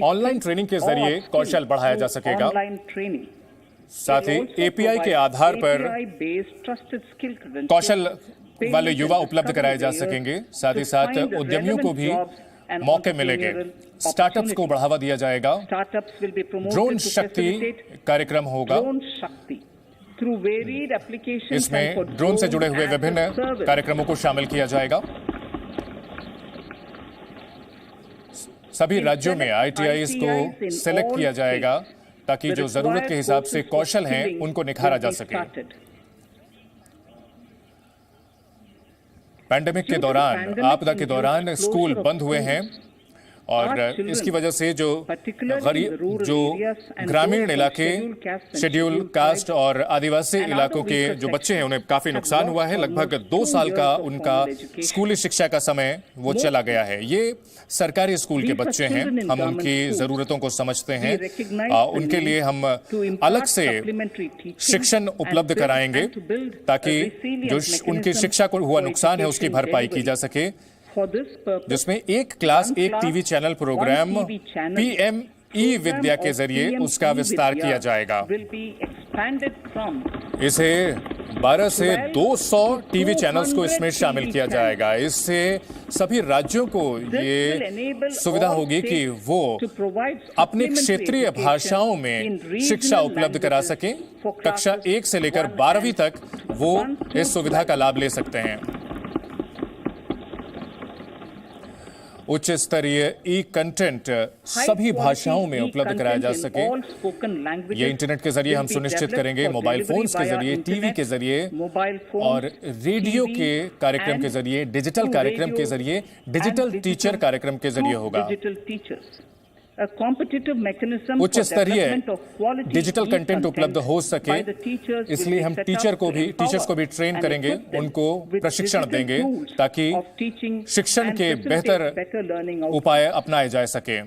Online training के जरिए कौशल बढ़ाया जा सकेगा। साथ ही एपीआई के आधार पर कौशल वाले युवा उपलब्ध कराए जा सकेंगे। साथ ही साथ उद्यमियों को भी मौके मिलेंगे। स्टार्टअप्स को बढ़ावा दिया जाएगा। ड्रोन शक्ति कार्यक्रम होगा। इसमें ड्रोन से जुड़े हुए विभिन्न कार्यक्रमों को शामिल किया जाएगा। सभी राज्यों में आईटीआईज को सिलेक्ट किया जाएगा ताकि जो जरूरत के हिसाब से कौशल हैं उनको निखारा जा सके। पैंडेमिक के दौरान, आपदा के दौरान स्कूल बंद हुए हैं और इसकी वजह से जो ग्रामीण इलाके, शेड्यूल कास्ट और आदिवासी इलाकों के जो बच्चे हैं उन्हें काफी नुकसान हुआ है। लगभग 2 साल का उनका स्कूली शिक्षा का समय वो चला गया है। ये सरकारी स्कूल के बच्चे हैं। हम उनकी जरूरतों को समझते हैं। उनके लिए हम अलग से शिक्षण उपलब्ध कराएंगे ताकि जो उनकी शिक्षा को हुआ नुकसान है उसकी भरपाई की जा सके, जिसमें एक क्लास एक टीवी चैनल प्रोग्राम पीएमई विद्या के जरिए उसका विस्तार किया जाएगा। इसे 12 से 200 टीवी चैनल्स को इसमें शामिल किया जाएगा। इससे सभी राज्यों को ये सुविधा होगी कि वो अपनी क्षेत्रीय भाषाओं में शिक्षा उपलब्ध करा सकें। कक्षा 1 से लेकर 12वीं तक वो इस सुविधा का लाभ ले सकते हैं। उच्च स्तरीय ई कंटेंट सभी भाषाओं में उपलब्ध कराया जा सके। ये इंटरनेट के जरिए हम सुनिश्चित करेंगे, मोबाइल फोन्स के जरिए, टीवी के जरिए और रेडियो के कार्यक्रम के जरिए, डिजिटल कार्यक्रम के जरिए, डिजिटल टीचर कार्यक्रम के जरिए होगा। उच्च स्तरीय डिजिटल कंटेंट उपलब्ध हो सके, इसलिए हम टीचर्स को भी ट्रेन करेंगे, उनको प्रशिक्षण देंगे ताकि शिक्षण के बेहतर उपाय अपनाए जा सके।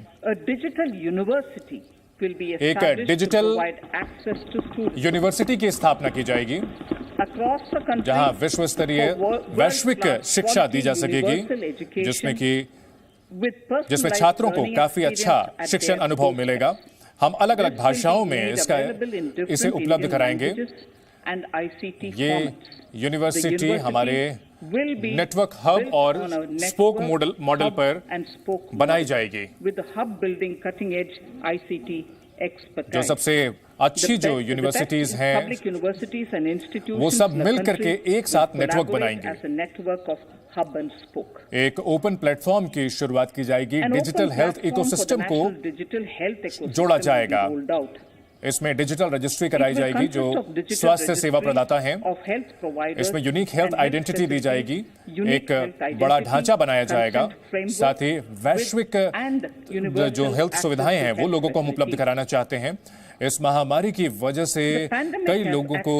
एक डिजिटल यूनिवर्सिटी की स्थापना की जाएगी जहां विश्व स्तरीय वैश्विक शिक्षा दी जा सकेगी, जिसमें छात्रों को काफी अच्छा शिक्षण अनुभव मिलेगा। हम अलग अलग भाषाओं में इसे उपलब्ध कराएंगे। ये यूनिवर्सिटी हमारे नेटवर्क हब और स्पोक मॉडल पर बनाई जाएगी। जो सबसे अच्छी जो यूनिवर्सिटीज हैं वो सब मिलकर के एक साथ नेटवर्क बनाएंगे। एक ओपन प्लेटफॉर्म की शुरुआत की जाएगी। डिजिटल हेल्थ इकोसिस्टम को जोड़ा जाएगा। इसमें डिजिटल रजिस्ट्री कराई जाएगी जो स्वास्थ्य सेवा प्रदाता हैं। इसमें यूनिक हेल्थ आइडेंटिटी दी जाएगी। एक बड़ा ढांचा बनाया जाएगा। साथ ही वैश्विक जो हेल्थ सुविधाएं हैं वो लोगों को हम उपलब्ध कराना चाहते हैं। इस महामारी की वजह से कई लोगों को,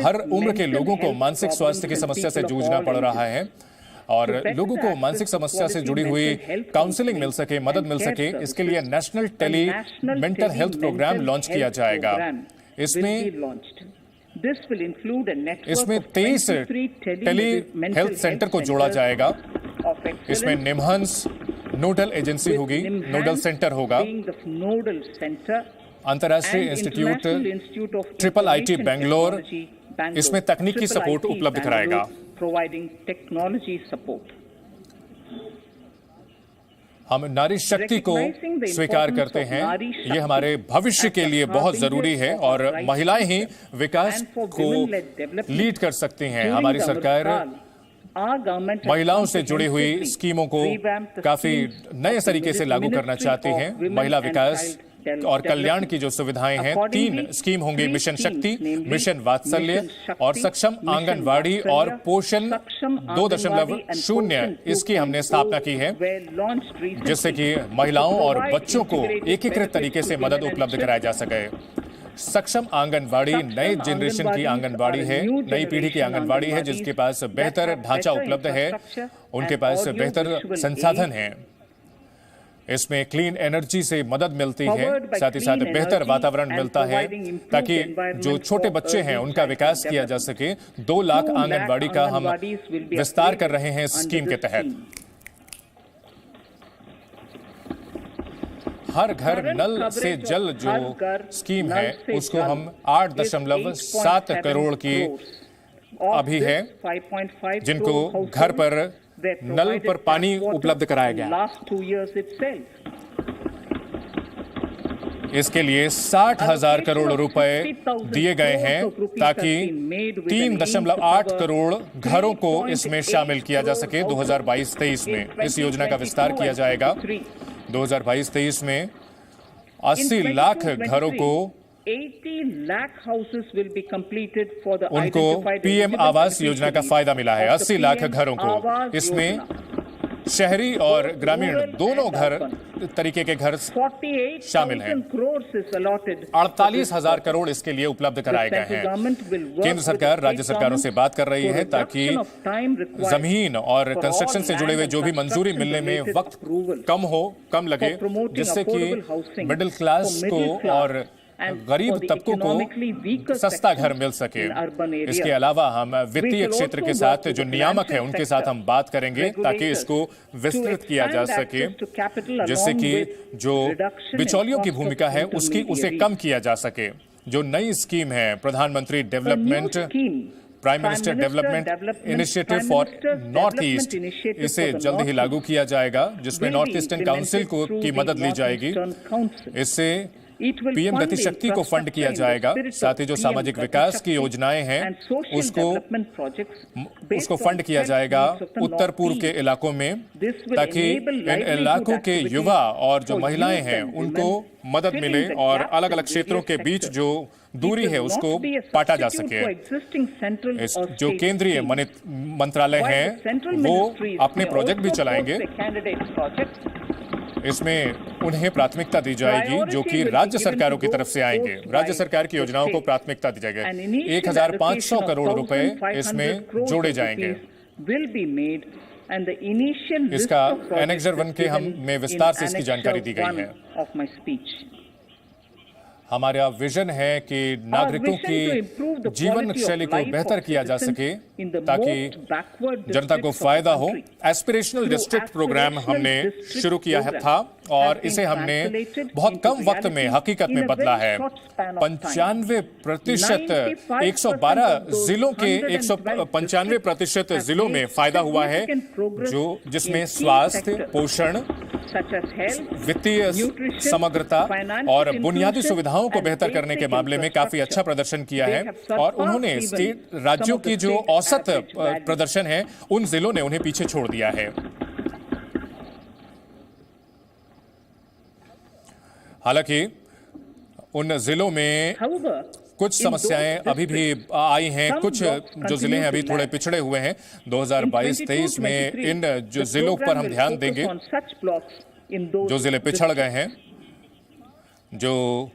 हर उम्र के लोगों को मानसिक स्वास्थ्य की समस्या से जूझना पड़ रहा है और लोगों को मानसिक समस्या से जुड़ी हुई काउंसलिंग मिल सके, मदद मिल सके, इसके लिए national tele mental health programme launch किया जाएगा। इसमें 23 टेली हेल्थ सेंटर को जोड़ा जाएगा। इसमें निमहंस नोडल एजेंसी होगी, नोडल सेंटर होगा। अंतर्राष्ट्रीय इंस्टीट्यूट IIIT बेंगलोर इसमें तकनीकी सपोर्ट उपलब्ध कराएगा। हम नारी शक्ति को स्वीकार करते हैं। ये हमारे भविष्य के लिए बहुत जरूरी है और महिलाएं ही विकास को लीड कर सकती हैं। हमारी सरकार महिलाओं से जुड़ी हुई स्कीमों को काफी नए तरीके से लागू करना चाहती है। महिला विकास और कल्याण की जो सुविधाएं हैं, 3 स्कीम होंगी, मिशन शक्ति, मिशन वात्सल्य और सक्षम आंगनवाड़ी और पोषण 2.0 इसकी हमने स्थापना की है, जिससे कि महिलाओं और बच्चों को एकीकृत तरीके से मदद उपलब्ध कराया जा सके। सक्षम आंगनवाड़ी नए जनरेशन की आंगनवाड़ी है, नई पीढ़ी की आंगनवाड़ी है जिसके पास बेहतर ढांचा उपलब्ध है, उनके पास बेहतर संसाधन है। इसमें क्लीन एनर्जी से मदद मिलती है, साथ ही साथ बेहतर वातावरण मिलता है ताकि जो छोटे बच्चे हैं उनका विकास किया जा सके। 2 लाख आंगनवाड़ी का हम विस्तार कर रहे हैं इस स्कीम के तहत। हर घर नल से जल जो स्कीम है उसको हम 8.7 करोड़ की अभी है जिनको घर पर नल पर पानी उपलब्ध कराया गया। इसके लिए 60,000 करोड़ रुपए दिए गए हैं ताकि 3.8 करोड़ घरों को इसमें शामिल किया जा सके 2022-23 में। इस योजना का विस्तार किया जाएगा 2022-23 में 80 लाख घरों को 80 lakh houses will be completed for the उनको पीएम आवास योजना का फायदा मिला है। 80 लाख घरों को, इसमें शहरी और ग्रामीण दोनों घर तरीके के घर शामिल हैं। 48,000 करोड़ इसके लिए उपलब्ध कराए गए हैं। केंद्र सरकार राज्य सरकारों से बात कर रही है ताकि जमीन और कंस्ट्रक्शन से जुड़े हुए जो भी मंजूरी मिलने में वक्त कम लगे, जिससे कि मिडिल क्लास को और गरीब तबकों को सस्ता घर मिल सके। इसके अलावा हम वित्तीय क्षेत्र के साथ जो नियामक है उनके साथ हम बात करेंगे ताकि इसको विस्तृत किया जा सके, जिससे कि जो बिचौलियों की भूमिका है उसे कम किया जा सके। जो नई स्कीम है प्रधानमंत्री development prime minister development initiative for north east, इसे जल्द ही लागू किया जाएगा, जिसमें नॉर्थ ईस्टर्न काउंसिल की मदद ली जाएगी। इससे पीएम गति शक्ति को फंड किया जाएगा, साथ ही जो सामाजिक विकास की योजनाएं हैं उसको फंड किया जाएगा उत्तर पूर्व के इलाकों में, ताकि इन इलाकों के युवा और जो महिलाएं हैं उनको मदद मिले और अलग अलग क्षेत्रों के बीच जो दूरी है उसको पाटा जा सके। जो केंद्रीय मंत्रालय हैं वो अपने प्रोजेक्ट भी चलाएंगे, इसमें उन्हें प्राथमिकता दी जाएगी जो कि राज्य सरकारों की तरफ से आएंगे। राज्य सरकार की योजनाओं को प्राथमिकता दी जाएगी। 1,500 करोड़ रुपए इसमें जोड़े जाएंगे। इसका एनेक्सर 1 के में विस्तार से इसकी जानकारी दी गई है। हमारा विजन है कि नागरिकों की जीवन शैली को बेहतर किया जा सके ताकि जनता को फायदा हो। एस्पिरेशनल डिस्ट्रिक्ट प्रोग्राम हमने शुरू किया था और इसे हमने बहुत कम वक्त में हकीकत में बदला है। 95% 112 जिलों के 195% जिलों में फायदा हुआ है, जिसमें स्वास्थ्य, पोषण, वित्तीय समग्रता और बुनियादी सुविधाओं को बेहतर करने के मामले में काफी अच्छा प्रदर्शन किया है। और उन्होंने राज्यों की जो औसत प्रदर्शन है उन जिलों ने उन्हें पीछे छोड़ दिया है। हालांकि उन जिलों में कुछ समस्याएं अभी भी आई हैं, कुछ जो जिले हैं अभी थोड़े पिछड़े हुए हैं। 2022-23 में इन जो जिलों पर हम ध्यान देंगे, जो जिले पिछड़ गए हैं, जो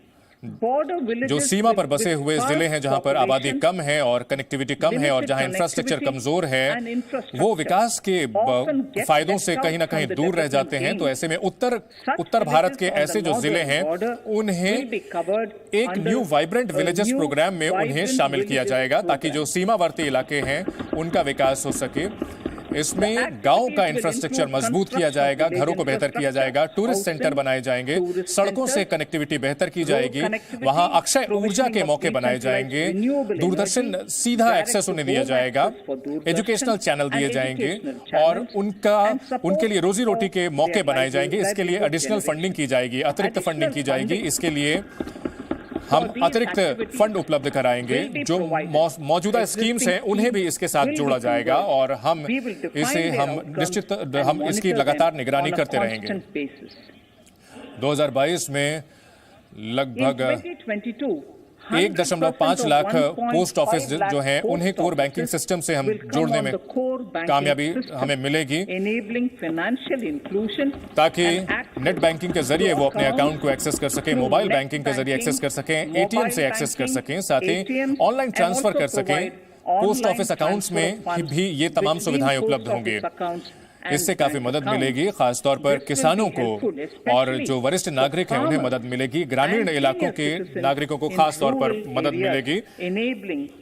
सीमा पर बसे हुए जिले हैं, जहां पर आबादी कम है और कनेक्टिविटी कम है और जहां इंफ्रास्ट्रक्चर कमजोर है, वो विकास के फायदों से कहीं ना कहीं दूर रह जाते हैं। तो ऐसे में उत्तर भारत के ऐसे जो जिले हैं उन्हें एक न्यू वाइब्रेंट विलेजेस प्रोग्राम में उन्हें शामिल किया जाएगा ताकि जो सीमावर्ती इलाके हैं उनका विकास हो सके। इसमें गांव का इंफ्रास्ट्रक्चर मजबूत किया जाएगा, घरों को बेहतर किया जाएगा, टूरिस्ट सेंटर बनाए जाएंगे, सड़कों से कनेक्टिविटी बेहतर की जाएगी, वहां अक्षय ऊर्जा के मौके बनाए जाएंगे, दूरदर्शन सीधा एक्सेस उन्हें दिया जाएगा, एजुकेशनल चैनल दिए जाएंगे और उनके लिए रोजी रोटी के मौके बनाए जाएंगे। इसके लिए एडिशनल फंडिंग की जाएगी, अतिरिक्त फंडिंग की जाएगी। इसके लिए हम अतिरिक्त फंड उपलब्ध कराएंगे। जो मौजूदा स्कीम्स हैं उन्हें भी इसके साथ जोड़ा जाएगा और हम इसकी लगातार निगरानी करते रहेंगे। 2022 में लगभग 1.5 लाख पोस्ट ऑफिस जो हैं उन्हें कोर बैंकिंग सिस्टम से हम जोड़ने में कामयाबी हमें मिलेगी, ताकि नेट बैंकिंग के जरिए वो अपने अकाउंट को एक्सेस कर सकें, मोबाइल बैंकिंग के जरिए एक्सेस कर सकें, एटीएम से एक्सेस कर सकें, साथ ही ऑनलाइन ट्रांसफर कर सकें। पोस्ट ऑफिस अकाउंट्स में भी ये तमाम सुविधाएं उपलब्ध होंगी। इससे काफी मदद मिलेगी, खासतौर पर किसानों को और जो वरिष्ठ नागरिक हैं उन्हें मदद मिलेगी। ग्रामीण इलाकों के नागरिकों को खास तौर पर मदद मिलेगी।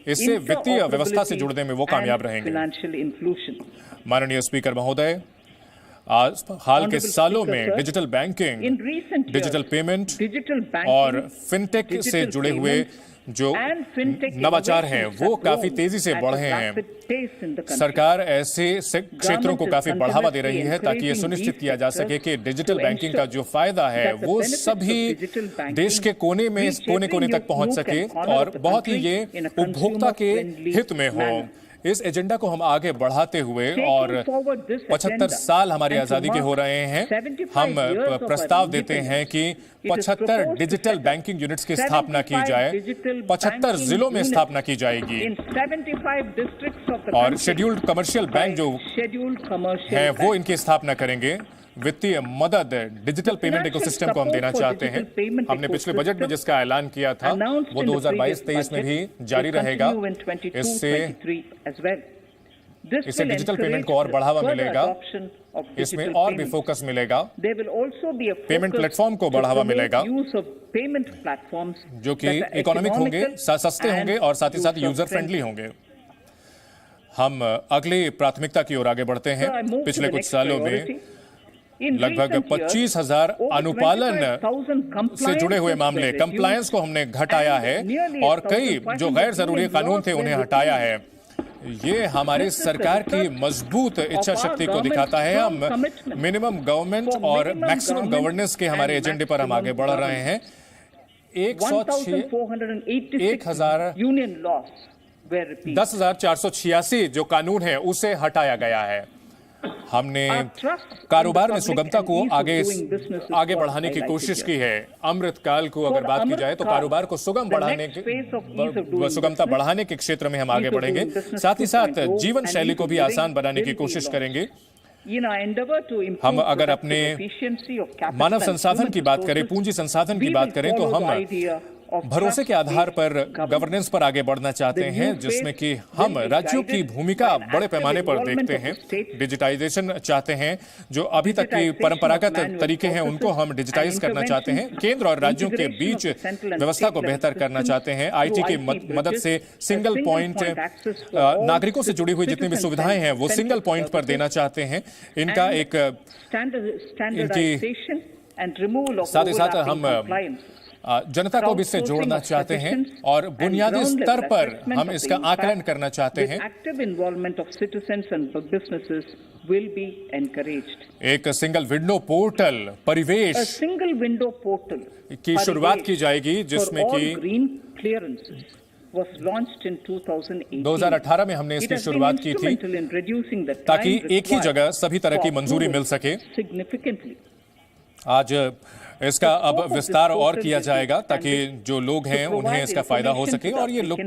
इससे वित्तीय व्यवस्था से जुड़ने में वो कामयाब रहेंगे। माननीय स्पीकर महोदय, हाल के सालों में डिजिटल बैंकिंग, डिजिटल पेमेंट और फिनटेक से जुड़े हुए जो नवाचार हैं वो काफी तेजी से बढ़े हैं। सरकार ऐसे क्षेत्रों को काफी बढ़ावा दे रही है ताकि ये सुनिश्चित किया जा सके कि डिजिटल बैंकिंग का जो फायदा है वो सभी देश के कोने कोने तक पहुंच सके और बहुत ही ये उपभोक्ता के हित में हो। इस एजेंडा को हम आगे बढ़ाते हुए और 75 साल हमारी आजादी के हो रहे हैं, हम प्रस्ताव देते हैं कि 75 डिजिटल बैंकिंग यूनिट्स की स्थापना की जाए, 75 जिलों में स्थापना की जाएगी और शेड्यूल्ड कमर्शियल बैंक जो है वो इनकी स्थापना करेंगे। वित्तीय मदद डिजिटल पेमेंट इकोसिस्टम को हम देना चाहते हैं। हमने पिछले बजट में जिसका ऐलान किया था वो 2022-23 में भी जारी रहेगा। इससे डिजिटल पेमेंट को और बढ़ावा मिलेगा, इसमें और भी फोकस मिलेगा, पेमेंट प्लेटफॉर्म को बढ़ावा मिलेगा जो कि इकोनॉमिक होंगे, सस्ते होंगे और साथ ही साथ यूजर फ्रेंडली होंगे। हम अगली प्राथमिकता की ओर आगे बढ़ते हैं। पिछले कुछ सालों में लगभग 25,000 अनुपालन से जुड़े हुए मामले, कंप्लायंस को हमने घटाया है और कई जो गैर जरूरी कानून थे उन्हें हटाया है। ये हमारी सरकार की मजबूत इच्छा शक्ति को दिखाता है। हम मिनिमम गवर्नमेंट और मैक्सिमम गवर्नेंस के हमारे एजेंडे पर हम आगे बढ़ रहे हैं। 10,486 जो कानून है उसे हटाया गया है। हमने कारोबार में सुगमता को आगे बढ़ाने की कोशिश की है। अमृत काल को अगर बात की जाए तो कारोबार को सुगमता बढ़ाने के क्षेत्र में हम आगे बढ़ेंगे। साथ ही साथ जीवन शैली को भी आसान बनाने की कोशिश करेंगे। हम अगर अपने मानव संसाधन की बात करें, पूंजी संसाधन की बात करें तो हम भरोसे के आधार पर गवर्नेंस पर आगे बढ़ना चाहते हैं जिसमें कि हम राज्यों की भूमिका बड़े पैमाने पर देखते हैं। डिजिटाइजेशन चाहते हैं, जो अभी तक की परंपरागत तरीके हैं उनको हम डिजिटाइज करना चाहते हैं। केंद्र और राज्यों के बीच व्यवस्था को बेहतर करना चाहते हैं। आईटी की मदद से सिंगल पॉइंट, नागरिकों से जुड़ी हुई जितनी भी सुविधाएं हैं वो सिंगल पॉइंट पर देना चाहते हैं। इनका एक साथ ही साथ हम जनता को भी इससे जोड़ना चाहते हैं और बुनियादी स्तर पर हम इसका आकलन करना चाहते हैं। एक सिंगल विंडो पोर्टल परिवेश की शुरुआत की जाएगी जिसमें कि 2018 में हमने इसकी शुरुआत की थी ताकि एक ही जगह सभी तरह की मंजूरी मिल सके। आज इसका अब विस्तार और किया जाएगा ताकि जो लोग हैं उन्हें इसका फायदा हो सके और ये लोग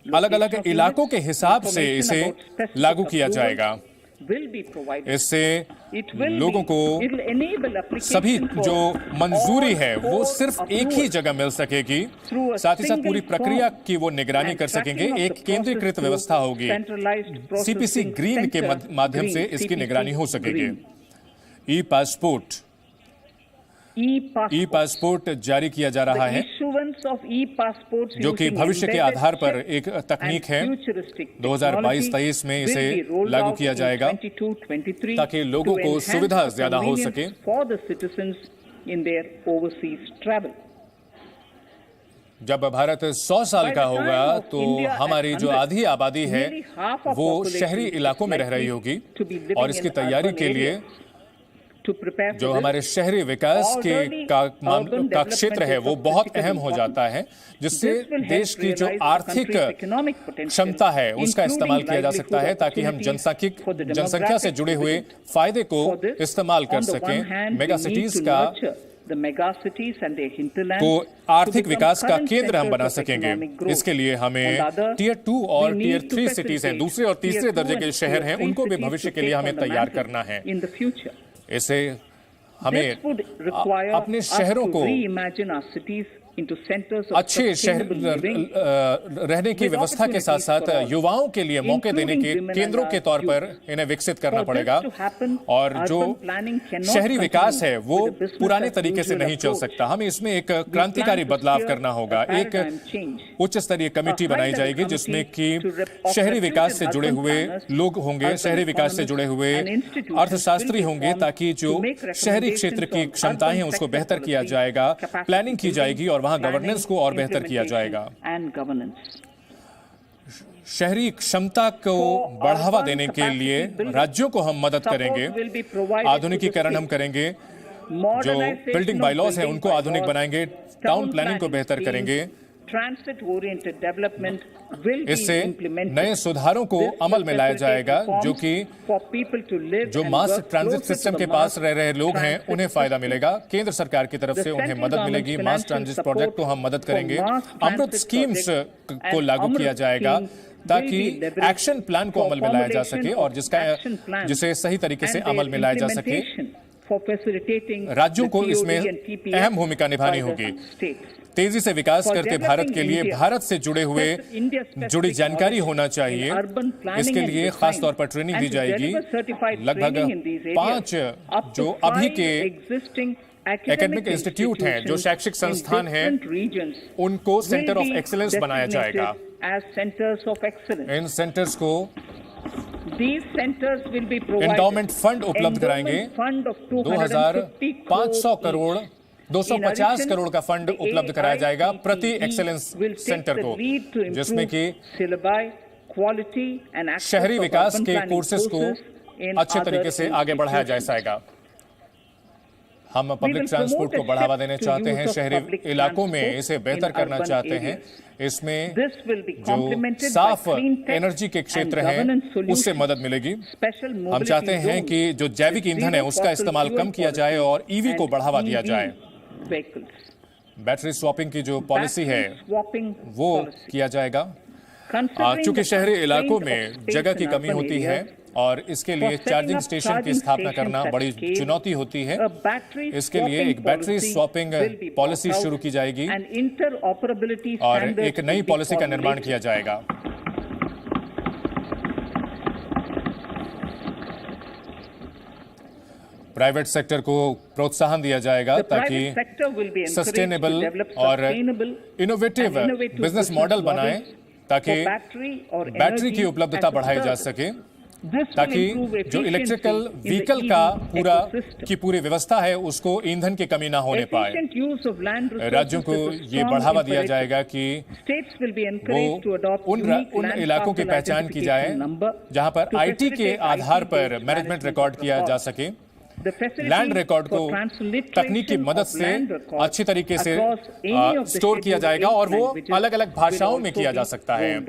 अलग अलग इलाकों के हिसाब से इसे लागू किया जाएगा। इससे लोगों को सभी जो मंजूरी है वो सिर्फ एक ही जगह मिल सकेगी। साथ ही साथ पूरी प्रक्रिया की वो निगरानी कर सकेंगे। एक केंद्रीकृत व्यवस्था होगी। सीपीसी ग्रीन के माध्यम से इसकी निगरानी हो सकेगी। ई पासपोर्ट जारी किया जा रहा है जो कि भविष्य के आधार पर एक तकनीक है। 2022-23 में इसे लागू किया जाएगा ताकि लोगों को सुविधा ज्यादा हो सके। जब भारत 100 साल का होगा तो हमारी जो आधी आबादी है वो शहरी इलाकों में रह रही होगी और इसकी तैयारी के लिए जो हमारे शहरी विकास का क्षेत्र है वो बहुत अहम हो जाता है, जिससे देश की जो आर्थिक क्षमता है उसका इस्तेमाल किया जा सकता है ताकि हम जनसंख्या से जुड़े हुए फायदे को इस्तेमाल कर सकें। मेगा सिटीज को आर्थिक विकास का केंद्र हम बना सकेंगे। इसके लिए हमें टियर 2 और टियर 3 सिटीज हैं, दूसरे और तीसरे दर्जे के शहर हैं, उनको भी भविष्य के लिए हमें तैयार करना है। इसे हमें अपने शहरों को into centers of अच्छे शहर sustainable living, रहने की व्यवस्था के साथ साथ युवाओं के लिए मौके देने के केंद्रों के तौर पर इन्हें विकसित करना पड़ेगा। और जो शहरी विकास है वो पुराने तरीके से नहीं चल सकता। हमें इसमें एक क्रांतिकारी बदलाव करना होगा। एक उच्च स्तरीय कमेटी बनाई जाएगी जिसमें कि शहरी विकास से जुड़े हुए लोग होंगे, शहरी विकास से जुड़े हुए अर्थशास्त्री होंगे, ताकि जो शहरी क्षेत्र की क्षमताएं हैं उसको बेहतर किया जाएगा, प्लानिंग की जाएगी और वहां गवर्नेंस को और बेहतर किया जाएगा। शहरी क्षमता को बढ़ावा देने के लिए राज्यों को हम मदद करेंगे, आधुनिकीकरण हम करेंगे, जो बिल्डिंग बायलॉज हैं उनको आधुनिक बनाएंगे, टाउन प्लानिंग को बेहतर करेंगे। इससे नए सुधारों को अमल में लाया जाएगा जो कि जो मास ट्रांजिट सिस्टम के पास रह रहे लोग हैं उन्हें फायदा मिलेगा। केंद्र सरकार की तरफ से उन्हें मदद मिलेगी। मास ट्रांजिट प्रोजेक्ट को हम मदद करेंगे। अमृत स्कीम्स को लागू किया जाएगा ताकि एक्शन प्लान को अमल में लाया जा सके और जिसे सही तरीके से अमल में लाया जा सके। राज्यों को इसमें अहम भूमिका निभानी होगी। तेजी से विकास करते भारत के लिए भारत से जुड़ी जानकारी होना चाहिए। इसके लिए खास तौर पर ट्रेनिंग दी जाएगी। लगभग 5 जो अभी के एकेडमिक इंस्टीट्यूट हैं, जो शैक्षिक संस्थान हैं, उनको सेंटर ऑफ एक्सीलेंस बनाया जाएगा। इन सेंटर्स को एंडोमेंट फंड उपलब्ध कराएंगे। 2,500 करोड़ 250 करोड़ का फंड उपलब्ध कराया जाएगा प्रति एक्सीलेंस सेंटर को, जिसमें कि शहरी विकास के कोर्सेज को अच्छे तरीके से आगे बढ़ाया जा सकेगा। हम पब्लिक ट्रांसपोर्ट को बढ़ावा देना चाहते हैं, शहरी इलाकों में इसे बेहतर करना चाहते हैं। इसमें जो साफ एनर्जी के क्षेत्र हैं उससे मदद मिलेगी। हम चाहते हैं कि जो जैविक ईंधन है उसका इस्तेमाल कम किया जाए और ईवी को बढ़ावा दिया जाए। बैटरी स्वैपिंग की जो पॉलिसी है वो किया जाएगा। चूंकि शहरी इलाकों में जगह की कमी होती है और इसके लिए चार्जिंग स्टेशन की स्थापना करना बड़ी चुनौती होती है। इसके लिए एक बैटरी स्वैपिंग पॉलिसी शुरू की जाएगी और एक नई पॉलिसी का निर्माण किया जाएगा। प्राइवेट सेक्टर को प्रोत्साहन दिया जाएगा ताकि सस्टेनेबल और इनोवेटिव बिजनेस मॉडल बनाएं, ताकि बैटरी की उपलब्धता बढ़ाई जा सके, ताकि जो इलेक्ट्रिकल व्हीकल का पूरी व्यवस्था है उसको ईंधन की कमी ना होने पाए। राज्यों को ये बढ़ावा दिया जाएगा कि वो उन इलाकों की पहचान की जाए जहां पर आईटी के आधार पर मैनेजमेंट रिकॉर्ड किया जा सके। लैंड रिकॉर्ड को तकनीक की मदद से अच्छी तरीके से स्टोर किया जाएगा और वो अलग अलग भाषाओं में किया जा सकता है।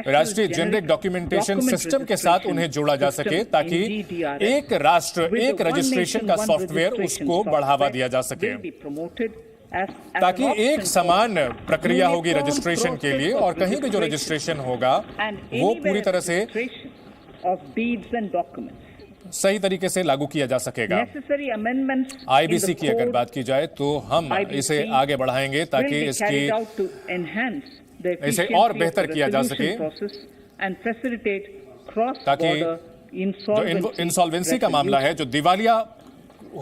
राष्ट्रीय जेनेरिक डॉक्यूमेंटेशन सिस्टम के साथ उन्हें जोड़ा जा सके ताकि एक राष्ट्र एक रजिस्ट्रेशन का सॉफ्टवेयर उसको बढ़ावा दिया जा सके, ताकि एक समान प्रक्रिया होगी रजिस्ट्रेशन के लिए और कहीं भी जो रजिस्ट्रेशन होगा वो पूरी तरह से सही तरीके से लागू किया जा सकेगा। आईबीसी की अगर बात की जाए तो हम इसे आगे बढ़ाएंगे ताकि इसे और बेहतर किया जा सके, ताकि जो इंसॉल्वेंसी का मामला है, जो दिवालिया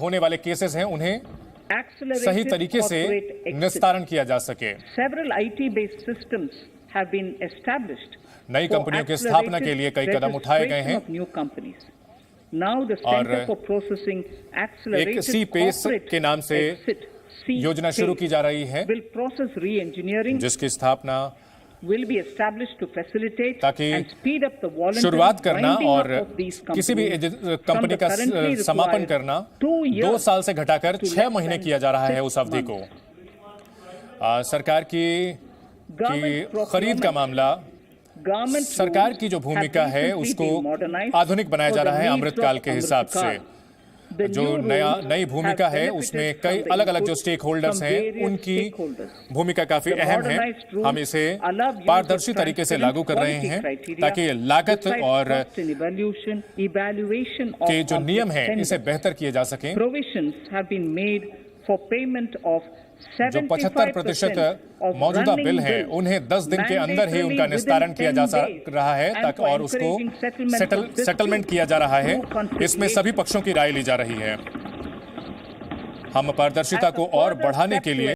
होने वाले केसेस हैं, उन्हें सही तरीके से निस्तारण किया जा सके। नई कंपनियों की स्थापना के लिए कई कदम उठाए गए हैं और एक सी पेस के नाम से योजना शुरू की जा रही है जिसकी स्थापना ताकि शुरुआत करना और किसी भी कंपनी का समापन करना 2 साल से घटाकर 6 महीने किया जा रहा है उस अवधि को। सरकार की खरीद का मामला, सरकार की जो भूमिका है उसको आधुनिक बनाया जा रहा है अमृतकाल के हिसाब से। जो नई भूमिका है उसमें कई अलग अलग जो स्टेक होल्डर्स हैं उनकी भूमिका काफी अहम है। हम इसे पारदर्शी तरीके से लागू कर रहे हैं ताकि लागत और के जो नियम हैं इसे बेहतर किए जा सकें। जो 75% मौजूदा बिल हैं उन्हें 10 दिन के अंदर ही उनका निस्तारण किया जा रहा है ताकि और उसको सेटलमेंट किया जा रहा है। इसमें सभी पक्षों की राय ली जा रही है। हम पारदर्शिता को और बढ़ाने के लिए